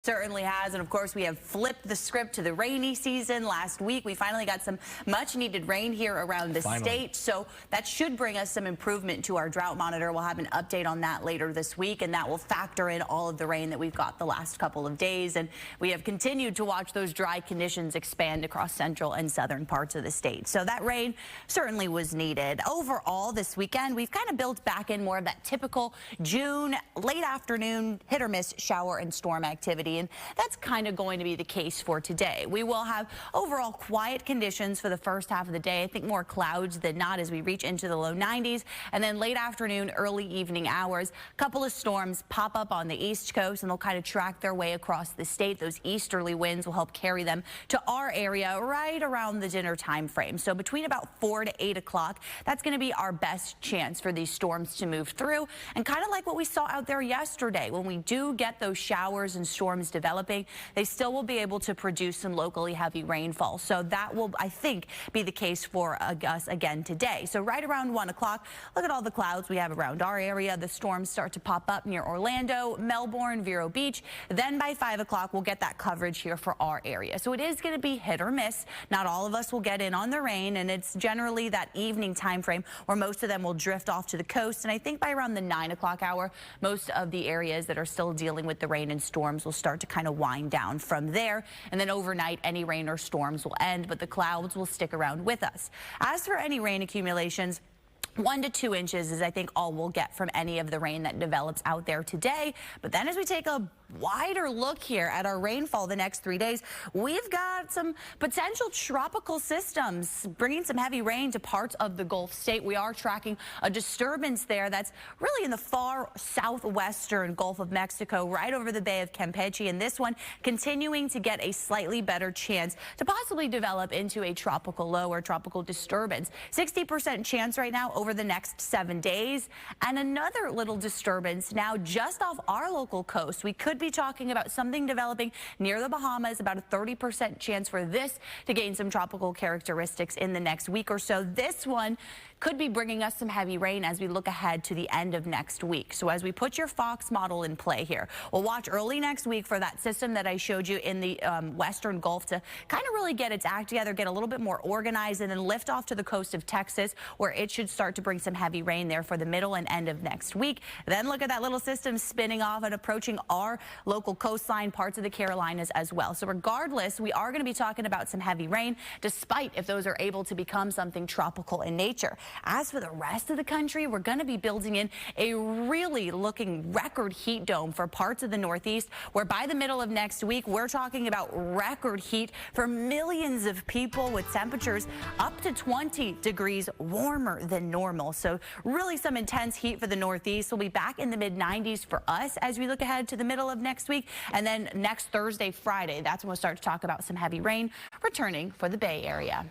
Certainly has, and of course we have flipped the script to the rainy season. Last week we finally got some much needed rain here around the state, so that should bring us some improvement to our drought monitor. We'll have an update on that later this week, and that will factor in all of the rain that we've got the last couple of days. And we have continued to watch those dry conditions expand across central and southern parts of the state, so that rain certainly was needed. Overall this weekend we've kind of built back in more of that typical June late afternoon hit or miss shower and storm activity. And that's kind of going to be the case for today. We will have overall quiet conditions for the first half of the day. I think more clouds than not as we reach into the low 90s. And then late afternoon, early evening hours, a couple of storms pop up on the East Coast, and they'll kind of track their way across the state. Those easterly winds will help carry them to our area right around the dinner time frame. So between about 4 to 8 o'clock, that's going to be our best chance for these storms to move through. And kind of like what we saw out there yesterday, when we do get those showers and storms developing, they still will be able to produce some locally heavy rainfall. So that will, I think, be the case for us again today. So right around 1 o'clock, look at all the clouds we have around our area. The storms start to pop up near Orlando, Melbourne, Vero Beach. Then by 5 o'clock, we'll get that coverage here for our area. So it is going to be hit or miss. Not all of us will get in on the rain, and it's generally that evening time frame where most of them will drift off to the coast. And I think by around the 9 o'clock hour, most of the areas that are still dealing with the rain and storms will start to kind of wind down from there. And then overnight, any rain or storms will end, but the clouds will stick around with us. As for any rain accumulations, 1 to 2 inches is, I think, all we'll get from any of the rain that develops out there today. But then as we take a wider look here at our rainfall the next 3 days, we've got some potential tropical systems bringing some heavy rain to parts of the Gulf state. We are tracking a disturbance there that's really in the far southwestern Gulf of Mexico, right over the Bay of Campeche, and this one continuing to get a slightly better chance to possibly develop into a tropical low or tropical disturbance. 60% chance right now over the next 7 days. And another little disturbance now just off our local coast. We could be talking about something developing near the Bahamas, about a 30% chance for this to gain some tropical characteristics in the next week or so. This one could be bringing us some heavy rain as we look ahead to the end of next week. So as we put your Fox model in play here, we'll watch early next week for that system that I showed you in the western Gulf to kind of really get its act together, get a little bit more organized, and then lift off to the coast of Texas, where it should start to bring some heavy rain there for the middle and end of next week. Then look at that little system spinning off and approaching our local coastline, parts of the Carolinas as well. So regardless, we are going to be talking about some heavy rain, despite if those are able to become something tropical in nature. As for the rest of the country, we're going to be building in a really looking record heat dome for parts of the Northeast, where by the middle of next week, we're talking about record heat for millions of people, with temperatures up to 20 degrees warmer than normal. So really some intense heat for the Northeast. We'll be back in the mid-90s for us as we look ahead to the middle of next week. And then next Thursday, Friday, that's when we'll start to talk about some heavy rain returning for the Bay Area.